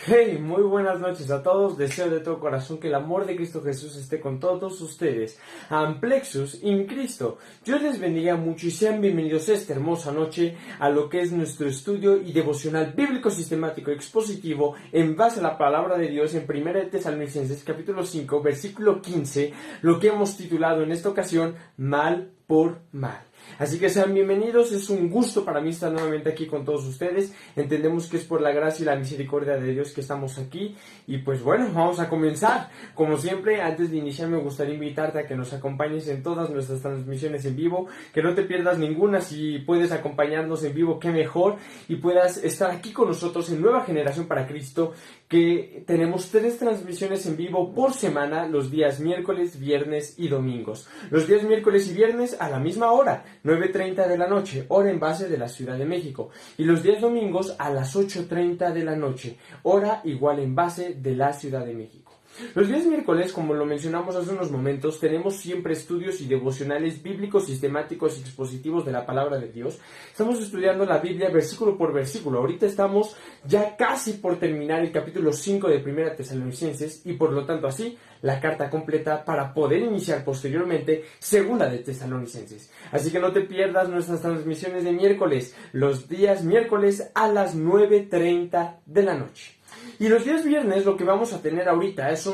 Hey, muy buenas noches a todos. Deseo de todo corazón que el amor de Cristo Jesús esté con todos ustedes. Amplexus in Cristo. Dios les bendiga mucho y sean bienvenidos esta hermosa noche a lo que es nuestro estudio y devocional bíblico sistemático expositivo en base a la palabra de Dios en 1 Tesalonicenses capítulo 5 versículo 15, lo que hemos titulado en esta ocasión Mal por Mal. Así que sean bienvenidos, es un gusto para mí estar nuevamente aquí con todos ustedes. Entendemos que es por la gracia y la misericordia de Dios que estamos aquí. Y pues bueno, vamos a comenzar. Como siempre, antes de iniciar me gustaría invitarte a que nos acompañes en todas nuestras transmisiones en vivo, que no te pierdas ninguna. Si puedes acompañarnos en vivo, qué mejor, y puedas estar aquí con nosotros en Nueva Generación para Cristo, que tenemos 3 transmisiones en vivo por semana, los días miércoles, viernes y domingos. Los días miércoles y viernes a la misma hora, 9:30 de la noche, hora en base de la Ciudad de México. Y los días domingos a las 8:30 de la noche, hora igual en base de la Ciudad de México. Los días miércoles, como lo mencionamos hace unos momentos, tenemos siempre estudios y devocionales bíblicos, sistemáticos y expositivos de la palabra de Dios. Estamos estudiando la Biblia versículo por versículo. Ahorita estamos ya casi por terminar el capítulo 5 de 1 Tesalonicenses y por lo tanto así la carta completa para poder iniciar posteriormente 2 de Tesalonicenses. Así que no te pierdas nuestras transmisiones de miércoles, los días miércoles a las 9:30 de la noche. Y los días viernes lo que vamos a tener ahorita es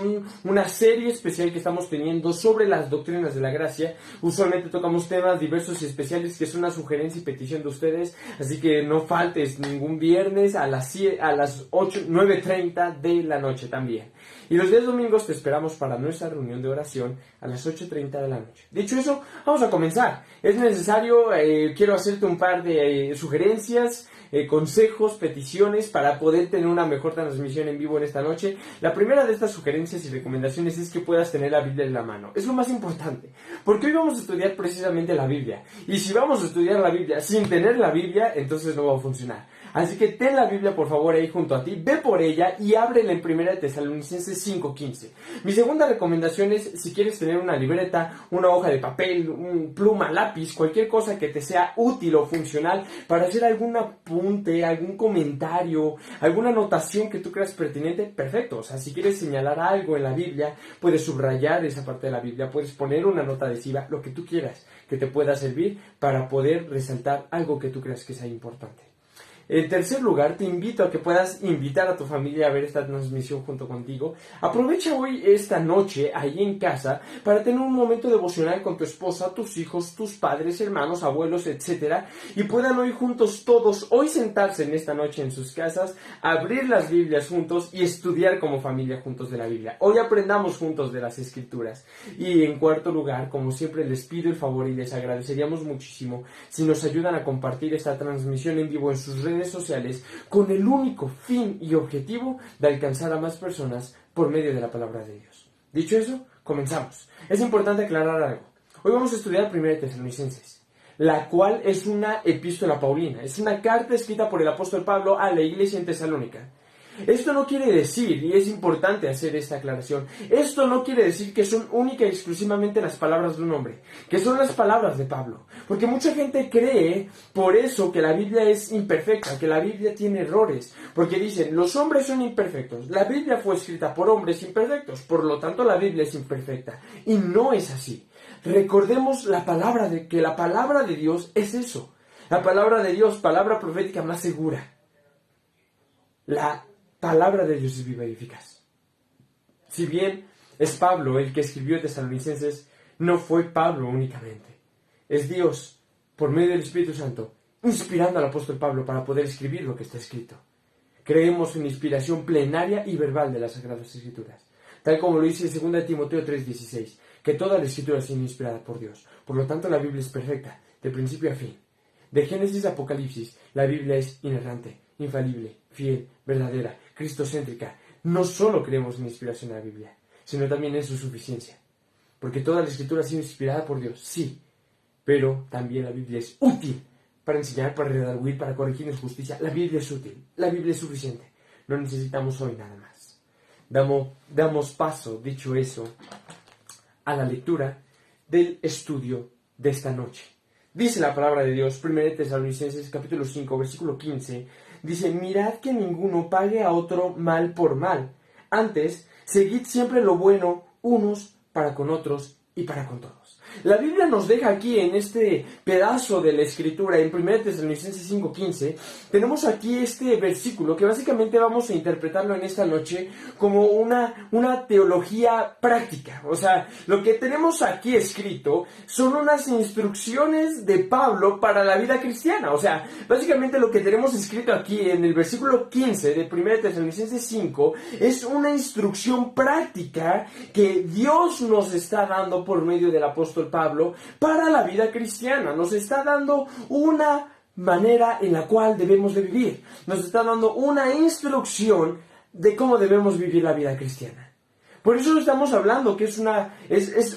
una serie especial que estamos teniendo sobre las doctrinas de la gracia. Usualmente tocamos temas diversos y especiales que son una sugerencia y petición de ustedes, así que no faltes ningún viernes a las 9:30 de la noche también. Y los días domingos te esperamos para nuestra reunión de oración a las 8:30 de la noche. Dicho eso, vamos a comenzar. Es necesario, quiero hacerte un par de sugerencias, consejos, peticiones para poder tener una mejor transmisión en vivo en esta noche. La primera de estas sugerencias y recomendaciones es que puedas tener la Biblia en la mano. Es lo más importante, porque hoy vamos a estudiar precisamente la Biblia. Y si vamos a estudiar la Biblia sin tener la Biblia, entonces no va a funcionar. Así que ten la Biblia por favor ahí junto a ti, ve por ella y ábrela en 1 Tesalonicenses 5:15. Mi segunda recomendación es, si quieres tener una libreta, una hoja de papel, un pluma, lápiz, cualquier cosa que te sea útil o funcional para hacer algún apunte, algún comentario, alguna anotación que tú creas pertinente, perfecto. O sea, si quieres señalar algo en la Biblia, puedes subrayar esa parte de la Biblia, puedes poner una nota adhesiva, lo que tú quieras que te pueda servir para poder resaltar algo que tú creas que sea importante. En tercer lugar, te invito a que puedas invitar a tu familia a ver esta transmisión junto contigo. Aprovecha hoy esta noche ahí en casa para tener un momento devocional con tu esposa, tus hijos, tus padres, hermanos, abuelos, etc. Y puedan hoy juntos todos, hoy sentarse en esta noche en sus casas, abrir las Biblias juntos y estudiar como familia juntos de la Biblia. Hoy aprendamos juntos de las Escrituras. Y en cuarto lugar, como siempre les pido el favor y les agradeceríamos muchísimo si nos ayudan a compartir esta transmisión en vivo en sus redes sociales con el único fin y objetivo de alcanzar a más personas por medio de la palabra de Dios. Dicho eso, comenzamos. Es importante aclarar algo. Hoy vamos a estudiar 1 Tesalonicenses, la cual es una epístola paulina, es una carta escrita por el apóstol Pablo a la iglesia en Tesalónica. Esto no quiere decir, y es importante hacer esta aclaración, esto no quiere decir que son única y exclusivamente las palabras de un hombre, que son las palabras de Pablo, porque mucha gente cree por eso que la Biblia es imperfecta, que la Biblia tiene errores, porque dicen, los hombres son imperfectos, la Biblia fue escrita por hombres imperfectos, por lo tanto la Biblia es imperfecta, y no es así. Recordemos que la palabra de Dios es eso, la palabra de Dios, palabra profética más segura. La palabra de Dios es viva y eficaz. Si bien es Pablo el que escribió Tesalonicenses, no fue Pablo únicamente. Es Dios, por medio del Espíritu Santo, inspirando al apóstol Pablo para poder escribir lo que está escrito. Creemos en inspiración plenaria y verbal de las Sagradas Escrituras, tal como lo dice 2 Timoteo 3:16, que toda la Escritura es inspirada por Dios. Por lo tanto, la Biblia es perfecta, de principio a fin. De Génesis a Apocalipsis, la Biblia es inerrante, infalible, fiel, verdadera, cristocéntrica. No solo creemos en la inspiración de la Biblia, sino también en su suficiencia. Porque toda la Escritura ha sido inspirada por Dios, sí, pero también la Biblia es útil para enseñar, para redarguir, para corregir en justicia. La Biblia es útil, la Biblia es suficiente. No necesitamos hoy nada más. Damos paso, dicho eso, a la lectura del estudio de esta noche. Dice la palabra de Dios, 1 Tesalonicenses capítulo 5, versículo 15, dice, mirad que ninguno pague a otro mal por mal. Antes, seguid siempre lo bueno unos para con otros y para con todos. La Biblia nos deja aquí en este pedazo de la Escritura, en 1 Tesalonicenses 5:15, tenemos aquí este versículo que básicamente vamos a interpretarlo en esta noche como una teología práctica. O sea, lo que tenemos aquí escrito son unas instrucciones de Pablo para la vida cristiana. O sea, básicamente lo que tenemos escrito aquí en el versículo 15 de 1 Tesalonicenses 5 es una instrucción práctica que Dios nos está dando por medio del apóstol Pablo para la vida cristiana. Nos está dando una manera en la cual debemos de vivir. Nos está dando una instrucción de cómo debemos vivir la vida cristiana. Por eso estamos hablando que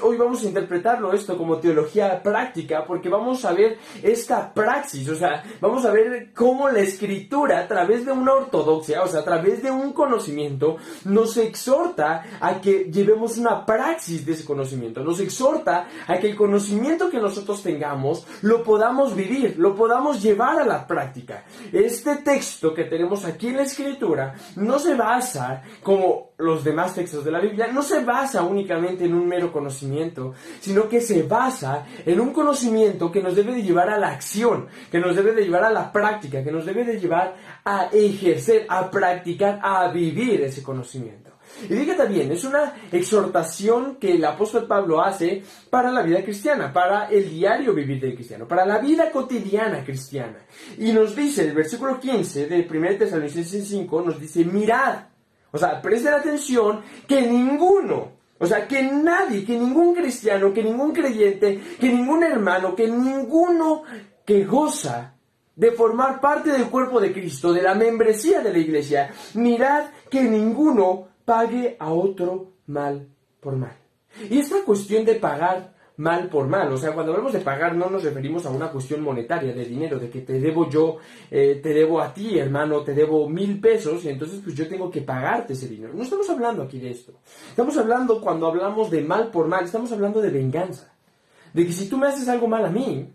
hoy vamos a interpretarlo esto como teología práctica, porque vamos a ver esta praxis, o sea, vamos a ver cómo la Escritura, a través de una ortodoxia, o sea, a través de un conocimiento, nos exhorta a que llevemos una praxis de ese conocimiento, nos exhorta a que el conocimiento que nosotros tengamos lo podamos vivir, lo podamos llevar a la práctica. Este texto que tenemos aquí en la Escritura no se basa como los demás textos de la Biblia, no se basa únicamente en un mero conocimiento, sino que se basa en un conocimiento que nos debe de llevar a la acción, que nos debe de llevar a la práctica, que nos debe de llevar a ejercer, a practicar, a vivir ese conocimiento. Y fíjate bien, es una exhortación que el apóstol Pablo hace para la vida cristiana, para el diario vivir del cristiano, para la vida cotidiana cristiana. Y nos dice, el versículo 15 de 1 Tesalonicenses 5, nos dice, mirad. O sea, presten atención que ninguno, o sea, que nadie, que ningún cristiano, que ningún creyente, que ningún hermano, que ninguno que goza de formar parte del cuerpo de Cristo, de la membresía de la iglesia, mirad que ninguno pague a otro mal por mal. Y esta cuestión de pagar mal por mal, o sea, cuando hablamos de pagar no nos referimos a una cuestión monetaria, de dinero, de que te debo yo, te debo a ti, hermano, te debo 1,000 pesos y entonces pues yo tengo que pagarte ese dinero. No estamos hablando aquí de esto. Estamos hablando, cuando hablamos de mal por mal, estamos hablando de venganza. De que si tú me haces algo mal a mí,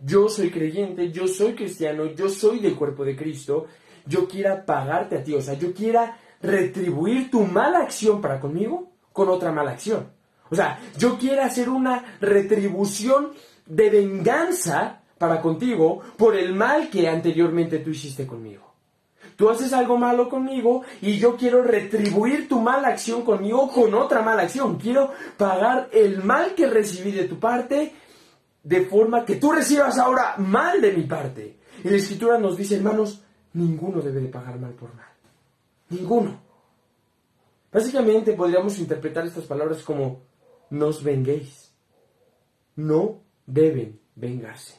yo soy creyente, yo soy cristiano, yo soy del cuerpo de Cristo, yo quiera pagarte a ti, o sea, yo quiera retribuir tu mala acción para conmigo con otra mala acción. O sea, yo quiero hacer una retribución de venganza para contigo por el mal que anteriormente tú hiciste conmigo. Tú haces algo malo conmigo y yo quiero retribuir tu mala acción conmigo con otra mala acción. Quiero pagar el mal que recibí de tu parte de forma que tú recibas ahora mal de mi parte. Y la Escritura nos dice, hermanos, ninguno debe de pagar mal por mal. Ninguno. Básicamente podríamos interpretar estas palabras como no os venguéis. No deben vengarse.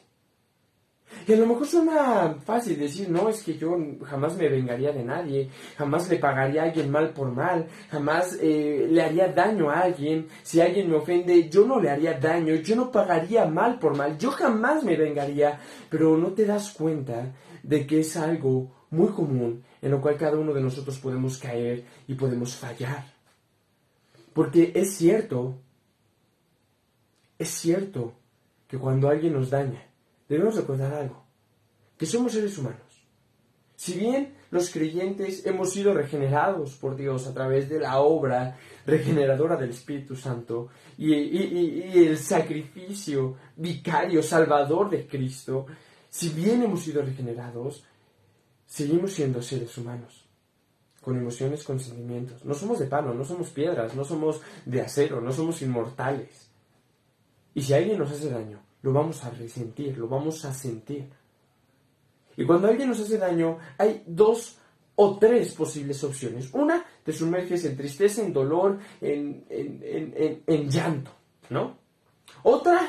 Y a lo mejor suena fácil decir, no, es que yo jamás me vengaría de nadie, jamás le pagaría a alguien mal por mal, jamás le haría daño a alguien. Si alguien me ofende, yo no le haría daño, yo no pagaría mal por mal, yo jamás me vengaría. Pero no te das cuenta de que es algo muy común en lo cual cada uno de nosotros podemos caer y podemos fallar. Porque es cierto que cuando alguien nos daña, debemos recordar algo, que somos seres humanos. Si bien los creyentes hemos sido regenerados por Dios a través de la obra regeneradora del Espíritu Santo y el sacrificio vicario, salvador de Cristo, si bien hemos sido regenerados, seguimos siendo seres humanos, con emociones, con sentimientos. No somos de palo, no somos piedras, no somos de acero, no somos inmortales. Y si alguien nos hace daño, lo vamos a resentir, lo vamos a sentir. Y cuando alguien nos hace daño, hay 2 o 3 posibles opciones. Una, te sumerges en tristeza, en dolor, en llanto, ¿no? Otra,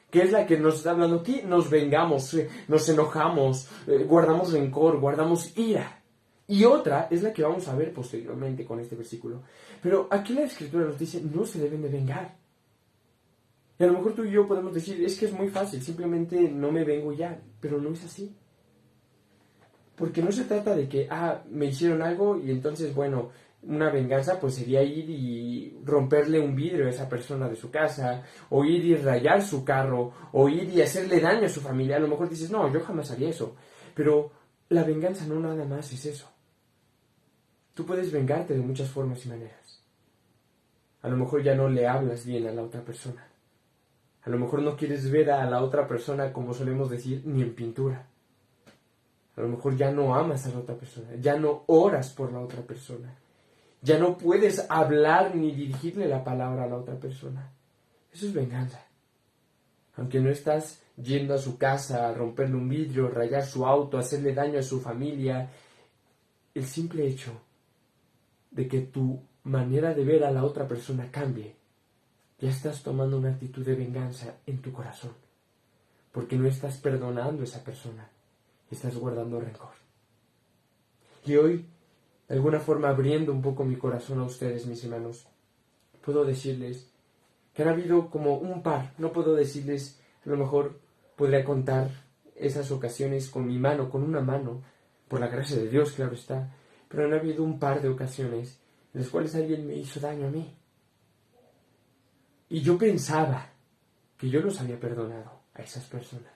que es la que nos está hablando aquí, nos vengamos, nos enojamos, guardamos rencor, guardamos ira. Y otra es la que vamos a ver posteriormente con este versículo. Pero aquí la Escritura nos dice, no se deben de vengar. Y a lo mejor tú y yo podemos decir, es que es muy fácil, simplemente no me vengo ya. Pero no es así. Porque no se trata de que, me hicieron algo y entonces, bueno, una venganza pues sería ir y romperle un vidrio a esa persona de su casa, o ir y rayar su carro, o ir y hacerle daño a su familia. A lo mejor dices, no, yo jamás haría eso. Pero la venganza no nada más es eso. Tú puedes vengarte de muchas formas y maneras. A lo mejor ya no le hablas bien a la otra persona. A lo mejor no quieres ver a la otra persona, como solemos decir, ni en pintura. A lo mejor ya no amas a la otra persona, ya no oras por la otra persona. Ya no puedes hablar ni dirigirle la palabra a la otra persona. Eso es venganza. Aunque no estás yendo a su casa a romperle un vidrio, rayar su auto, hacerle daño a su familia, el simple hecho de que tu manera de ver a la otra persona cambie, ya estás tomando una actitud de venganza en tu corazón, porque no estás perdonando a esa persona, estás guardando rencor. Y hoy, de alguna forma, abriendo un poco mi corazón a ustedes, mis hermanos, puedo decirles que han habido como un par, no puedo decirles, a lo mejor podría contar esas ocasiones con mi mano, con una mano, por la gracia de Dios, claro está, pero han habido un par de ocasiones en las cuales alguien me hizo daño a mí. Y yo pensaba que yo los había perdonado a esas personas.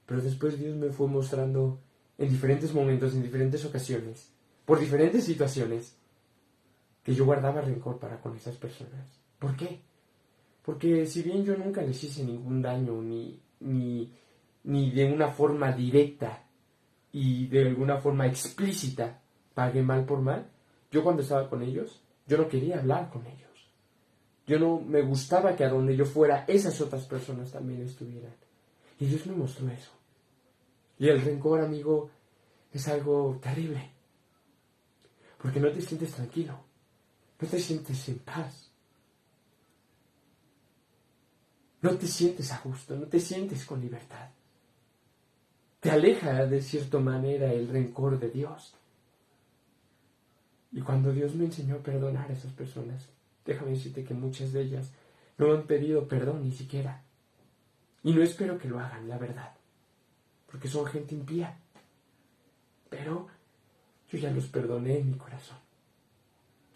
Pero después Dios me fue mostrando en diferentes momentos, en diferentes ocasiones, por diferentes situaciones, que yo guardaba rencor para con esas personas. ¿Por qué? Porque si bien yo nunca les hice ningún daño, ni de una forma directa y de alguna forma explícita pagué mal por mal, yo cuando estaba con ellos, yo no quería hablar con ellos. Yo no me gustaba que a donde yo fuera, esas otras personas también estuvieran. Y Dios me mostró eso. Y el rencor, amigo, es algo terrible. Porque no te sientes tranquilo. No te sientes en paz. No te sientes a gusto. No te sientes con libertad. Te aleja de cierta manera el rencor de Dios. Y cuando Dios me enseñó a perdonar a esas personas, déjame decirte que muchas de ellas no han pedido perdón ni siquiera. Y no espero que lo hagan, la verdad. Porque son gente impía. Pero yo ya los perdoné en mi corazón.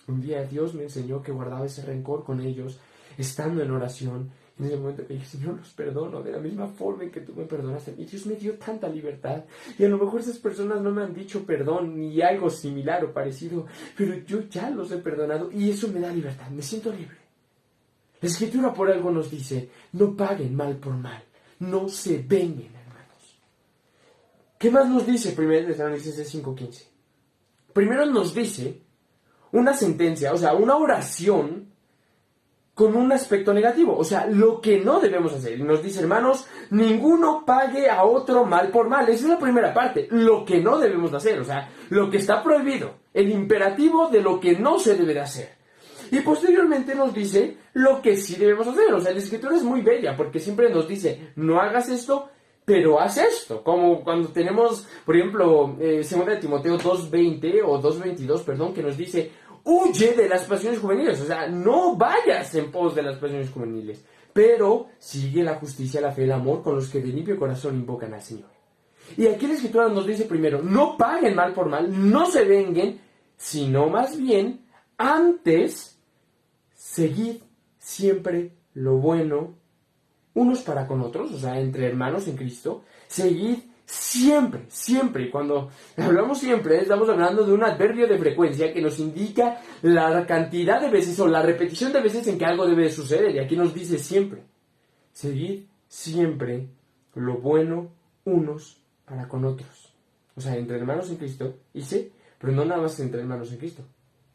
Un día Dios me enseñó que guardaba ese rencor con ellos, estando en oración. En ese momento que dije, Señor, los perdono de la misma forma en que tú me perdonaste. Y Dios me dio tanta libertad. Y a lo mejor esas personas no me han dicho perdón ni algo similar o parecido, pero yo ya los he perdonado y eso me da libertad. Me siento libre. La Escritura por algo nos dice, no paguen mal por mal. No se venguen, hermanos. ¿Qué más nos dice 1 Tesalonicenses 5:15? Primero nos dice una sentencia, o sea, una oración con un aspecto negativo, o sea, lo que no debemos hacer. Y nos dice, hermanos, ninguno pague a otro mal por mal. Esa es la primera parte, lo que no debemos de hacer, o sea, lo que está prohibido, el imperativo de lo que no se debe de hacer. Y posteriormente nos dice lo que sí debemos hacer. O sea, la Escritura es muy bella porque siempre nos dice, no hagas esto, pero haz esto. Como cuando tenemos, por ejemplo, 2 de Timoteo 2:20 o 2:22, perdón, que nos dice, huye de las pasiones juveniles. O sea, no vayas en pos de las pasiones juveniles, pero sigue la justicia, la fe, el amor con los que de limpio corazón invocan al Señor. Y aquí la Escritura nos dice primero, no paguen mal por mal, no se venguen, sino más bien, antes, seguid siempre lo bueno unos para con otros, o sea, entre hermanos en Cristo. Seguid siempre, siempre. Y cuando hablamos siempre, estamos hablando de un adverbio de frecuencia que nos indica la cantidad de veces o la repetición de veces en que algo debe suceder. Y aquí nos dice siempre. Seguid siempre lo bueno unos para con otros. O sea, entre hermanos en Cristo, y sí, pero no nada más entre hermanos en Cristo.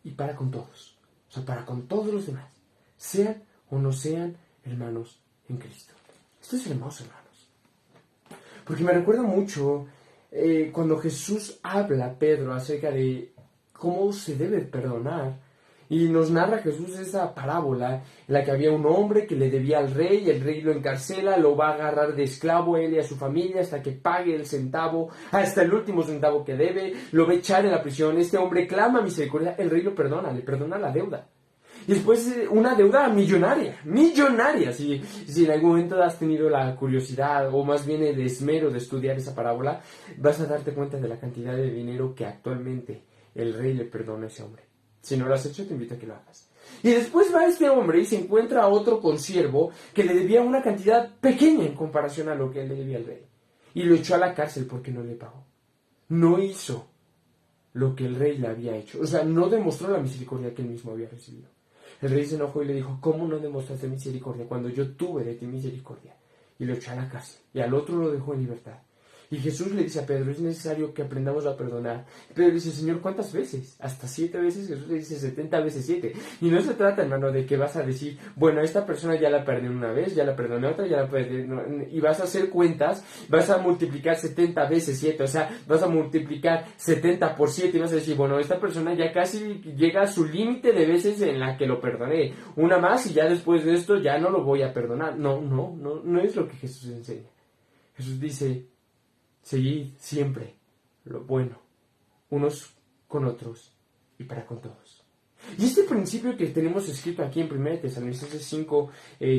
Y para con todos. O sea, para con todos los demás. Sean o no sean hermanos en Cristo. Esto es hermoso, hermanos. Porque me recuerda mucho cuando Jesús habla a Pedro acerca de cómo se debe perdonar. Y nos narra Jesús esa parábola en la que había un hombre que le debía al rey, el rey lo encarcela, lo va a agarrar de esclavo a él y a su familia hasta que pague el centavo, hasta el último centavo que debe, lo va a echar en la prisión. Este hombre clama misericordia, el rey lo perdona, le perdona la deuda. Y después una deuda millonaria. Si en algún momento has tenido la curiosidad o más bien el esmero de estudiar esa parábola, vas a darte cuenta de la cantidad de dinero que actualmente el rey le perdona a ese hombre. Si no lo has hecho, te invito a que lo hagas. Y después va este hombre y se encuentra a otro consiervo que le debía una cantidad pequeña en comparación a lo que él le debía al rey. Y lo echó a la cárcel porque no le pagó. no hizo lo que el rey le había hecho. O sea, no demostró la misericordia que él mismo había recibido. El rey se enojó y le dijo, ¿cómo no demostraste misericordia cuando yo tuve de ti misericordia? Y lo echó a la cárcel. Y al otro lo dejó en libertad. Y Jesús le dice a Pedro, es necesario que aprendamos a perdonar. Pedro dice, Señor, ¿cuántas veces? Hasta 7 veces. Jesús le dice 70 veces 7. Y no se trata, hermano, de que vas a decir, bueno, esta persona ya la perdoné una vez, ya la perdoné otra, ya la perdoné. Y vas a hacer cuentas, vas a multiplicar 70 veces 7. O sea, vas a multiplicar 70 por 7 y vas a decir, bueno, esta persona ya casi llega a su límite de veces en la que lo perdoné. Una más y ya después de esto ya no lo voy a perdonar. No es lo que Jesús enseña. Jesús dice, seguid siempre lo bueno, unos con otros y para con todos. Y este principio que tenemos escrito aquí en 1 Tesalonicenses 5,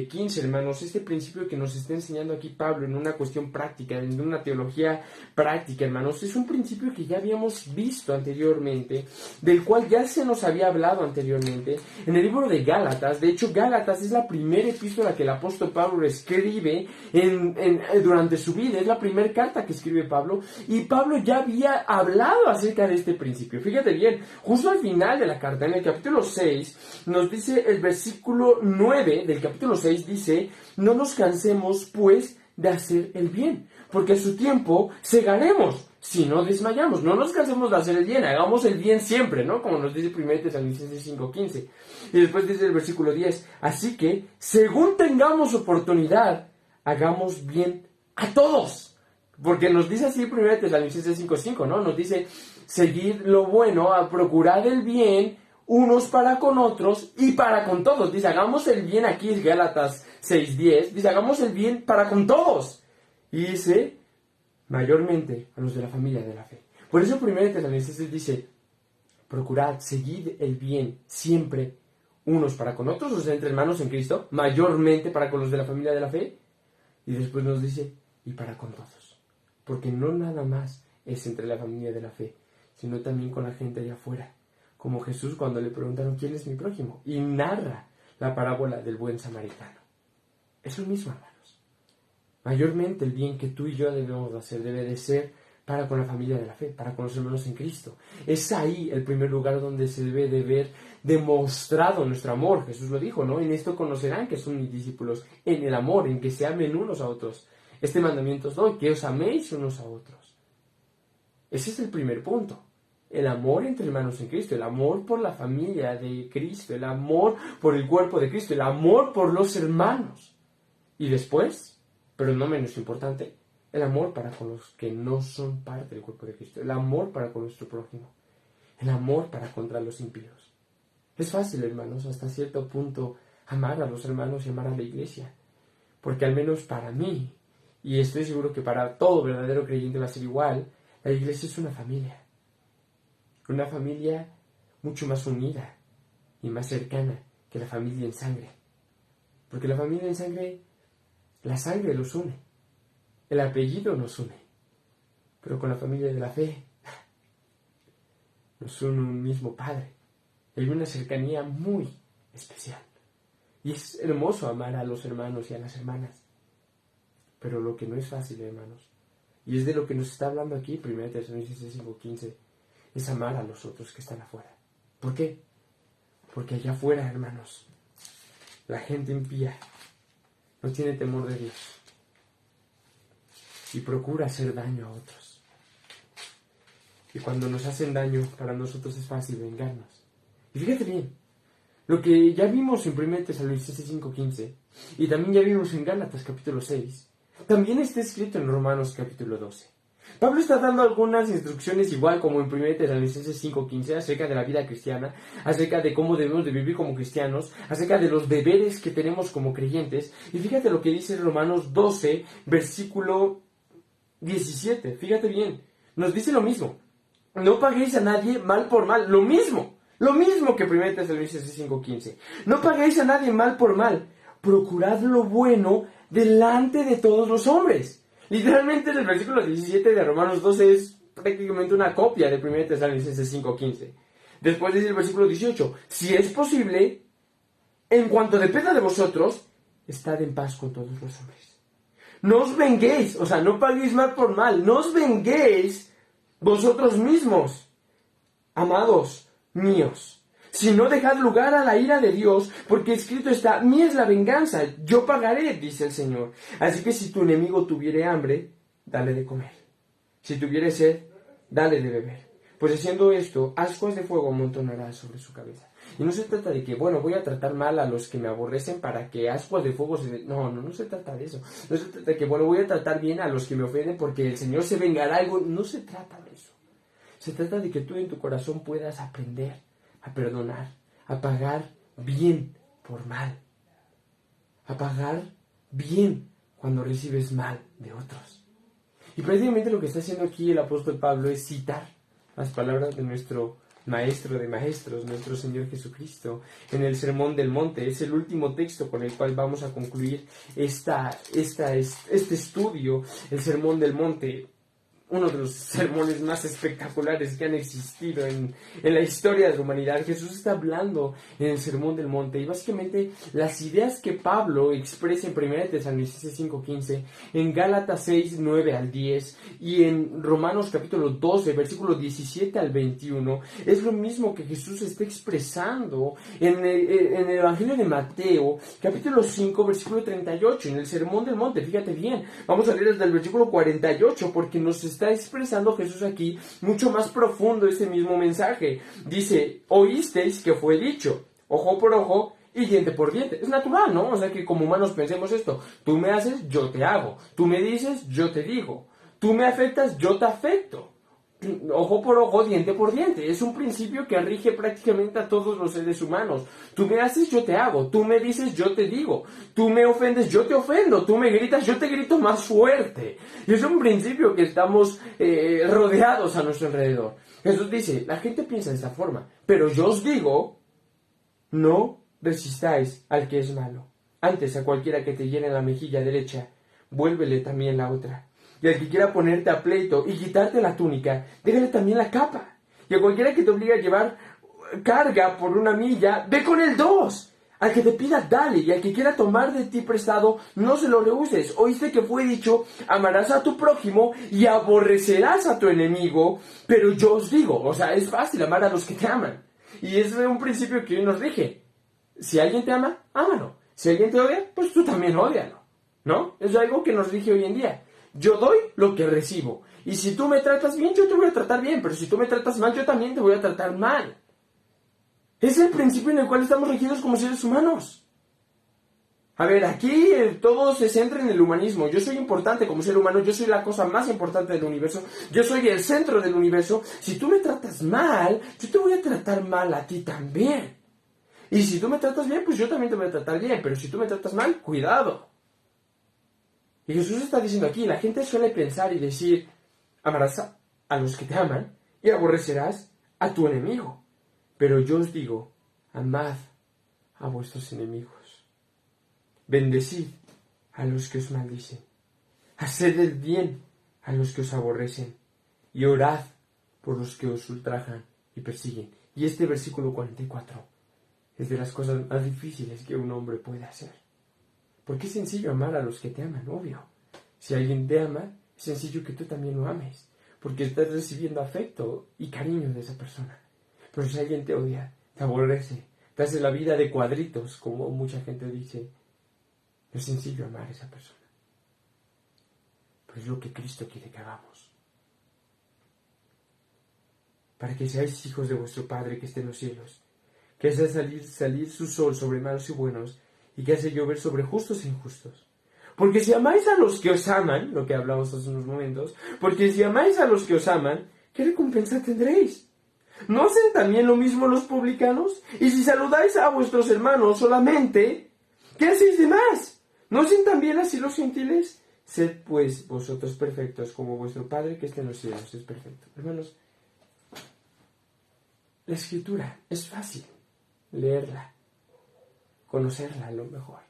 15, hermanos, este principio que nos está enseñando aquí Pablo en una cuestión práctica, en una teología práctica, hermanos, es un principio que ya habíamos visto anteriormente, del cual ya se nos había hablado anteriormente en el libro de Gálatas. De hecho, Gálatas es la primera epístola que el apóstol Pablo escribe durante su vida, es la primera carta que escribe Pablo, y Pablo ya había hablado acerca de este principio. Fíjate bien, justo al final de la carta, en el capítulo 6, nos dice el versículo 9 del capítulo 6, dice, no nos cansemos pues de hacer el bien, porque a su tiempo segaremos, si no desmayamos. No nos cansemos de hacer el bien, hagamos el bien siempre, ¿no? Como nos dice 1 Tesalonicenses 5:15. Y después dice el versículo 10, así que, según tengamos oportunidad, hagamos bien a todos. Porque nos dice así 1 Tesalonicenses 5:5, ¿no? Nos dice, seguid lo bueno, a procurar el bien, unos para con otros y para con todos. Dice, hagamos el bien, aquí es Gálatas 6:10, dice, hagamos el bien para con todos. Y dice, mayormente a los de la familia de la fe. Por eso 1 Tesalonicenses dice, procurad, seguid el bien siempre, unos para con otros, o sea, entre hermanos en Cristo, mayormente para con los de la familia de la fe. Y después nos dice, y para con todos. Porque no nada más es entre la familia de la fe, sino también con la gente allá afuera. Como Jesús cuando le preguntaron, ¿quién es mi prójimo? Y narra la parábola del buen samaritano. Es lo mismo, hermanos. Mayormente el bien que tú y yo debemos de hacer debe de ser para con la familia de la fe, para con los hermanos en Cristo. Es ahí el primer lugar donde se debe de ver demostrado nuestro amor. Jesús lo dijo, ¿no? En esto conocerán que son mis discípulos, en el amor, en que se amen unos a otros. Este mandamiento os doy, que os améis unos a otros. Ese es el primer punto. El amor entre hermanos en Cristo, el amor por la familia de Cristo, el amor por el cuerpo de Cristo, el amor por los hermanos. Y después, pero no menos importante, el amor para con los que no son parte del cuerpo de Cristo, el amor para con nuestro prójimo, el amor para contra los impíos. Es fácil, hermanos, hasta cierto punto amar a los hermanos y amar a la iglesia, porque al menos para mí, y estoy seguro que para todo verdadero creyente va a ser igual, la iglesia es una familia mucho más unida y más cercana que la familia en sangre. Porque la familia en sangre, la sangre los une, el apellido nos une. Pero con la familia de la fe, nos une un mismo Padre. Hay una cercanía muy especial. Y es hermoso amar a los hermanos y a las hermanas. Pero lo que no es fácil, hermanos, y es de lo que nos está hablando aquí, 1 Tesalonicenses 5:15, es amar a los otros que están afuera. ¿Por qué? Porque allá afuera, hermanos, la gente impía no tiene temor de Dios y procura hacer daño a otros. Y cuando nos hacen daño, para nosotros es fácil vengarnos. Y fíjate bien, lo que ya vimos en 1 Tesalonicenses 5:15 y también ya vimos en Gálatas capítulo 6, también está escrito en Romanos capítulo 12. Pablo está dando algunas instrucciones igual como en 1 Tesalonicenses 5:15 acerca de la vida cristiana, acerca de cómo debemos de vivir como cristianos, acerca de los deberes que tenemos como creyentes. Y fíjate lo que dice Romanos 12, versículo 17. Fíjate bien, nos dice lo mismo. No paguéis a nadie mal por mal. Lo mismo que 1 Tesalonicenses 5:15. No paguéis a nadie mal por mal. Procurad lo bueno delante de todos los hombres. Literalmente el versículo 17 de Romanos 12 es prácticamente una copia de 1 Tesalonicenses 5:15. Después dice el versículo 18, si es posible, en cuanto dependa de vosotros, estad en paz con todos los hombres. No os venguéis, o sea, no paguéis mal por mal, no os venguéis, vosotros mismos, amados míos. Si no, dejad lugar a la ira de Dios, porque escrito está, mía es la venganza, yo pagaré, dice el Señor. Así que si tu enemigo tuviere hambre, dale de comer. Si tuviere sed, dale de beber. Pues haciendo esto, ascuas de fuego amontonarás sobre su cabeza. Y no se trata de que, bueno, voy a tratar mal a los que me aborrecen para que ascuas de fuego se... No se trata de eso. No se trata de que, bueno, voy a tratar bien a los que me ofenden porque el Señor se vengará algo. No se trata de eso. Se trata de que tú en tu corazón puedas aprender a perdonar, a pagar bien por mal, a pagar bien cuando recibes mal de otros. Y prácticamente lo que está haciendo aquí el apóstol Pablo es citar las palabras de nuestro Maestro de Maestros, nuestro Señor Jesucristo, en el Sermón del Monte. Es el último texto con el cual vamos a concluir este estudio, el Sermón del Monte. Uno de los sermones más espectaculares que han existido en la historia de la humanidad. Jesús está hablando en el Sermón del Monte y básicamente las ideas que Pablo expresa en 1 Tesalonicenses 5:15, en Gálatas 6:9 al 10 y en Romanos capítulo 12, versículo 17 al 21, es lo mismo que Jesús está expresando en el Evangelio de Mateo, capítulo 5, versículo 38, en el Sermón del Monte. Fíjate bien, vamos a leer desde el versículo 48 porque nos está expresando Jesús aquí mucho más profundo este mismo mensaje. Dice, oísteis que fue dicho, ojo por ojo y diente por diente. Es natural, ¿no? O sea que como humanos pensemos esto. Tú me haces, yo te hago. Tú me dices, yo te digo. Tú me afectas, yo te afecto. Ojo por ojo, diente por diente. Es un principio que rige prácticamente a todos los seres humanos. Tú me haces, yo te hago. Tú me dices, yo te digo. Tú me ofendes, yo te ofendo. Tú me gritas, yo te grito más fuerte. Y es un principio que estamos rodeados a nuestro alrededor. Jesús dice, la gente piensa de esta forma, pero yo os digo, no resistáis al que es malo. Antes a cualquiera que te llene la mejilla derecha, vuélvele también la otra. Y al que quiera ponerte a pleito y quitarte la túnica, déjale también la capa. Y a cualquiera que te obligue a llevar carga por 1 milla, ve con él 2. Al que te pida, dale. Y al que quiera tomar de ti prestado, no se lo rehuses. Oíste que fue dicho, amarás a tu prójimo y aborrecerás a tu enemigo. Pero yo os digo, o sea, es fácil amar a los que te aman. Y es un principio que hoy nos rige. Si alguien te ama, ámalo. Si alguien te odia, pues tú también ódialo. ¿No? Es algo que nos rige hoy en día. Yo doy lo que recibo. Y si tú me tratas bien, yo te voy a tratar bien. Pero si tú me tratas mal, yo también te voy a tratar mal. Es el principio en el cual estamos regidos como seres humanos. A ver, aquí todo se centra en el humanismo. Yo soy importante como ser humano. Yo soy la cosa más importante del universo. Yo soy el centro del universo. Si tú me tratas mal, yo te voy a tratar mal a ti también. Y si tú me tratas bien, pues yo también te voy a tratar bien. Pero si tú me tratas mal, cuidado. Y Jesús está diciendo aquí, la gente suele pensar y decir, amarás a los que te aman y aborrecerás a tu enemigo. Pero yo os digo, amad a vuestros enemigos. Bendecid a los que os maldicen. Haced el bien a los que os aborrecen. Y orad por los que os ultrajan y persiguen. Y este versículo 44 es de las cosas más difíciles que un hombre puede hacer. Porque es sencillo amar a los que te aman, obvio. Si alguien te ama, es sencillo que tú también lo ames. Porque estás recibiendo afecto y cariño de esa persona. Pero si alguien te odia, te aborrece, te hace la vida de cuadritos, como mucha gente dice, no es sencillo amar a esa persona. Pero es lo que Cristo quiere que hagamos. Para que seáis hijos de vuestro Padre que esté en los cielos, que hace salir su sol sobre malos y buenos, y que hace llover sobre justos e injustos. Porque si amáis a los que os aman, lo que hablamos hace unos momentos, porque si amáis a los que os aman, ¿qué recompensa tendréis? ¿No hacen también lo mismo los publicanos? Y si saludáis a vuestros hermanos solamente, ¿qué hacéis de más? ¿No hacen también así los gentiles? Sed pues vosotros perfectos, como vuestro Padre que está en los cielos es perfecto. Hermanos, la Escritura es fácil leerla, conocerla a lo mejor.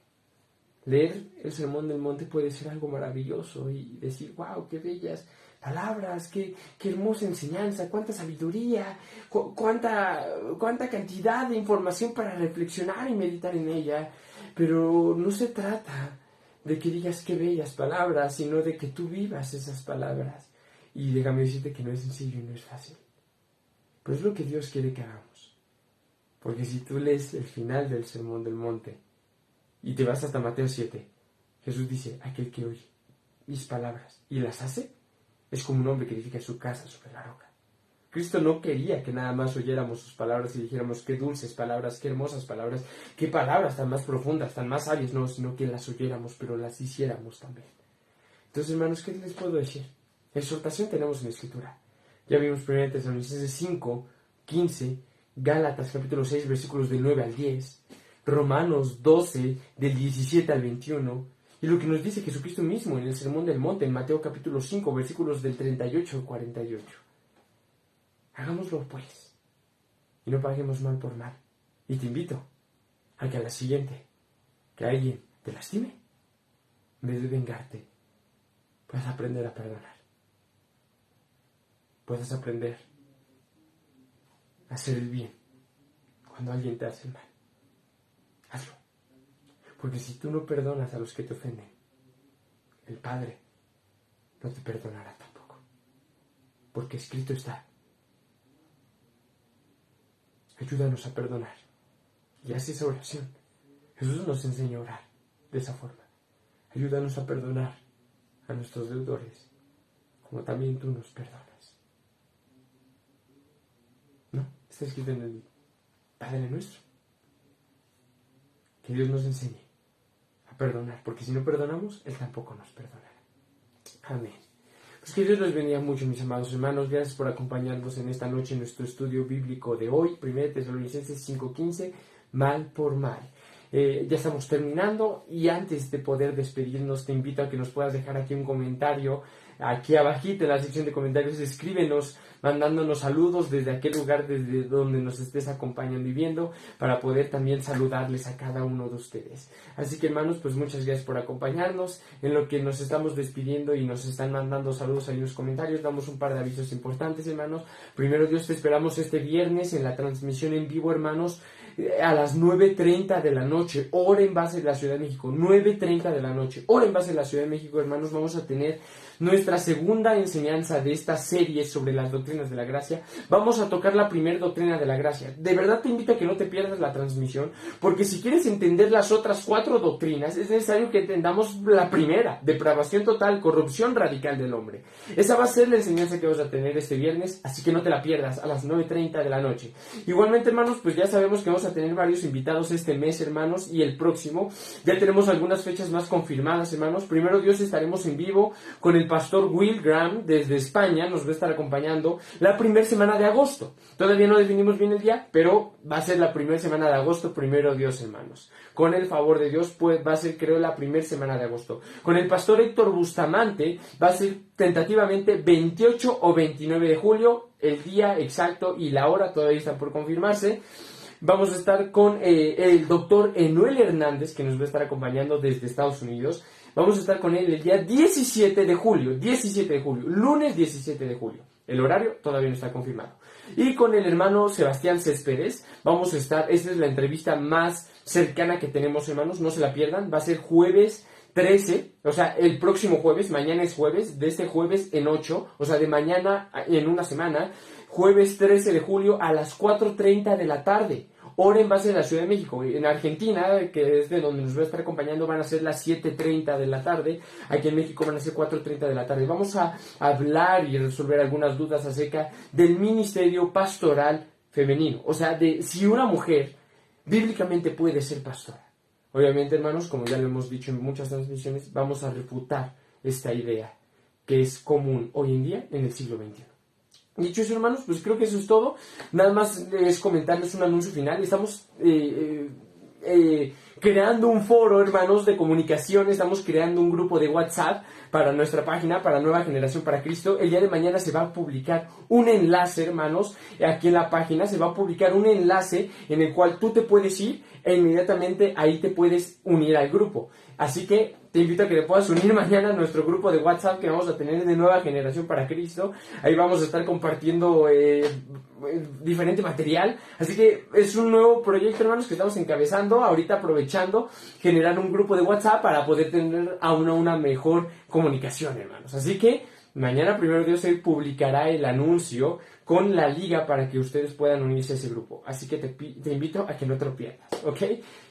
Leer el Sermón del Monte puede ser algo maravilloso y decir, wow, qué bellas palabras, qué hermosa enseñanza, cuánta sabiduría, cuánta cantidad de información para reflexionar y meditar en ella. Pero no se trata de que digas qué bellas palabras, sino de que tú vivas esas palabras. Y déjame decirte que no es sencillo y no es fácil. Pero es lo que Dios quiere que hagamos. Porque si tú lees el final del Sermón del Monte y te vas hasta Mateo 7, Jesús dice, aquel que oye mis palabras y las hace, es como un hombre que edifica su casa sobre la roca. Cristo no quería que nada más oyéramos sus palabras y dijéramos qué dulces palabras, qué hermosas palabras, qué palabras tan más profundas, tan más sabias, no, sino que las oyéramos, pero las hiciéramos también. Entonces, hermanos, ¿qué les puedo decir? Exhortación tenemos en la Escritura. Ya vimos 1 Tesalonicenses 5, 15, Gálatas capítulo 6, versículos del 9 al 10, Romanos 12, del 17 al 21, y lo que nos dice Jesucristo mismo en el Sermón del Monte, en Mateo capítulo 5, versículos del 38 al 48. Hagámoslo pues, y no paguemos mal por mal. Y te invito a que a la siguiente, que alguien te lastime, en vez de vengarte, puedas aprender a perdonar. Puedas aprender a hacer el bien cuando alguien te hace el mal. Hazlo. Porque si tú no perdonas a los que te ofenden, el Padre no te perdonará tampoco. Porque escrito está. Ayúdanos a perdonar. Y haz esa oración. Jesús nos enseña a orar de esa forma. Ayúdanos a perdonar a nuestros deudores, como también tú nos perdonas. ¿No? Está escrito en el Padre Nuestro. Que Dios nos enseñe a perdonar, porque si no perdonamos, Él tampoco nos perdonará. Amén. Pues que Dios los bendiga mucho, mis amados hermanos. Gracias por acompañarnos en esta noche en nuestro estudio bíblico de hoy, 1 Tesalonicenses 5:15, mal por mal. Ya estamos terminando y antes de poder despedirnos te invito a que nos puedas dejar aquí un comentario. Aquí abajito en la sección de comentarios escríbenos mandándonos saludos desde aquel lugar desde donde nos estés acompañando y viendo para poder también saludarles a cada uno de ustedes. Así que hermanos, pues muchas gracias por acompañarnos en lo que nos estamos despidiendo y nos están mandando saludos ahí en los comentarios. Damos un par de avisos importantes, hermanos. Primero Dios, te esperamos este viernes en la transmisión en vivo, hermanos, a las 9:30 de la noche, hora en base de la Ciudad de México, 9:30 de la noche, hora en base de la Ciudad de México, hermanos. Vamos a tener nuestra segunda enseñanza de esta serie sobre las doctrinas de la gracia. Vamos a tocar la primera doctrina de la gracia. De verdad te invito a que no te pierdas la transmisión, porque si quieres entender las otras 4 doctrinas, es necesario que entendamos la primera: depravación total, corrupción radical del hombre. Esa va a ser la enseñanza que vamos a tener este viernes, así que no te la pierdas, a las 9:30 de la noche. Igualmente, hermanos, pues ya sabemos que vamos a tener varios invitados este mes, hermanos, y el próximo. Ya tenemos algunas fechas más confirmadas, hermanos. Primero Dios, estaremos en vivo con el pastor Will Graham desde España. Nos va a estar acompañando la primera semana de agosto. Todavía no definimos bien el día, pero va a ser la primera semana de agosto, primero Dios, hermanos. Con el favor de Dios, pues va a ser, creo, la primera semana de agosto. Con el pastor Héctor Bustamante va a ser tentativamente 28 o 29 de julio. El día exacto y la hora todavía están por confirmarse. Vamos a estar con el doctor Enuel Hernández, que nos va a estar acompañando desde Estados Unidos. Vamos a estar con él el día 17 de julio, lunes 17 de julio. El horario todavía no está confirmado. Y con el hermano Sebastián Céspedes vamos a estar, esta es la entrevista más cercana que tenemos, hermanos, no se la pierdan. Va a ser jueves 13, o sea, el próximo jueves, mañana es jueves, de este jueves en 8, o sea, de mañana en una semana, jueves 13 de julio a las 4:30 de la tarde. Hora en base de la Ciudad de México. En Argentina, que es de donde nos va a estar acompañando, van a ser las 7:30 de la tarde. Aquí en México van a ser 4:30 de la tarde. Vamos a hablar y resolver algunas dudas acerca del ministerio pastoral femenino. O sea, de si una mujer bíblicamente puede ser pastora. Obviamente, hermanos, como ya lo hemos dicho en muchas transmisiones, vamos a refutar esta idea que es común hoy en día en el siglo XXI. Dicho eso, hermanos, pues creo que eso es todo. Nada más es comentarles un anuncio final. Estamos creando un foro, hermanos, de comunicación. Estamos creando un grupo de WhatsApp para nuestra página, para Nueva Generación para Cristo. El día de mañana se va a publicar un enlace, hermanos, aquí en la página. Se va a publicar un enlace en el cual tú te puedes ir e inmediatamente ahí te puedes unir al grupo. Así que te invito a que te puedas unir mañana a nuestro grupo de WhatsApp que vamos a tener de Nueva Generación para Cristo. Ahí vamos a estar compartiendo diferente material. Así que es un nuevo proyecto, hermanos, que estamos encabezando. Ahorita aprovechando generar un grupo de WhatsApp para poder tener aún una mejor comunicación, hermanos. Así que Mañana, primero Dios, él publicará el anuncio con la liga para que ustedes puedan unirse a ese grupo. Así que te invito a que no te lo pierdas, ¿ok?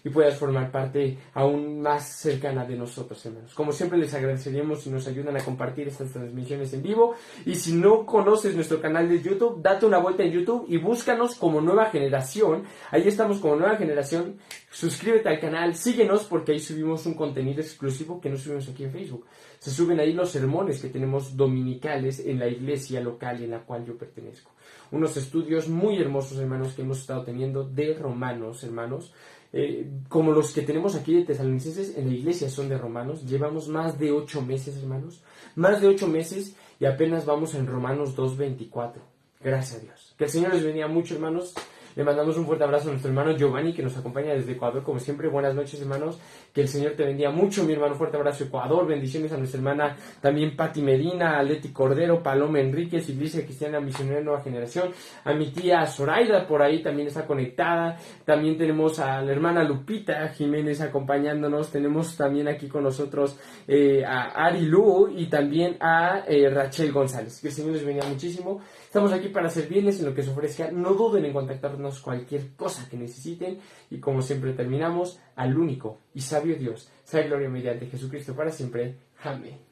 Y puedas formar parte aún más cercana de nosotros, hermanos. Como siempre, les agradeceríamos si nos ayudan a compartir estas transmisiones en vivo. Y si no conoces nuestro canal de YouTube, date una vuelta en YouTube y búscanos como Nueva Generación. Ahí estamos como Nueva Generación. Suscríbete al canal, síguenos porque ahí subimos un contenido exclusivo que no subimos aquí en Facebook. Se suben ahí los sermones que tenemos dominicales en la iglesia local en la cual yo pertenezco. Unos estudios muy hermosos, hermanos, que hemos estado teniendo de Romanos, hermanos. Como los que tenemos aquí de Tesalonicenses, en la iglesia son de Romanos. Llevamos más de 8 meses, hermanos. Más de 8 meses y apenas vamos en Romanos 2:24. Gracias a Dios. Que el Señor les bendiga mucho, hermanos. Le mandamos un fuerte abrazo a nuestro hermano Giovanni, que nos acompaña desde Ecuador, como siempre. Buenas noches, hermanos. Que el Señor te bendiga mucho, mi hermano. Fuerte abrazo a Ecuador. Bendiciones a nuestra hermana también Pati Medina, a Leti Cordero, Paloma Enríquez, Iglesia Cristiana Misionera Nueva Generación. A mi tía Zoraida, por ahí también está conectada. También tenemos a la hermana Lupita Jiménez acompañándonos. Tenemos también aquí con nosotros a Ari Lu y también a Rachel González. Que el Señor les bendiga muchísimo. Estamos aquí para servirles en lo que se ofrezca. No duden en contactarnos cualquier cosa que necesiten. Y como siempre terminamos, al único y sabio Dios, sea gloria mediante Jesucristo para siempre. Amén.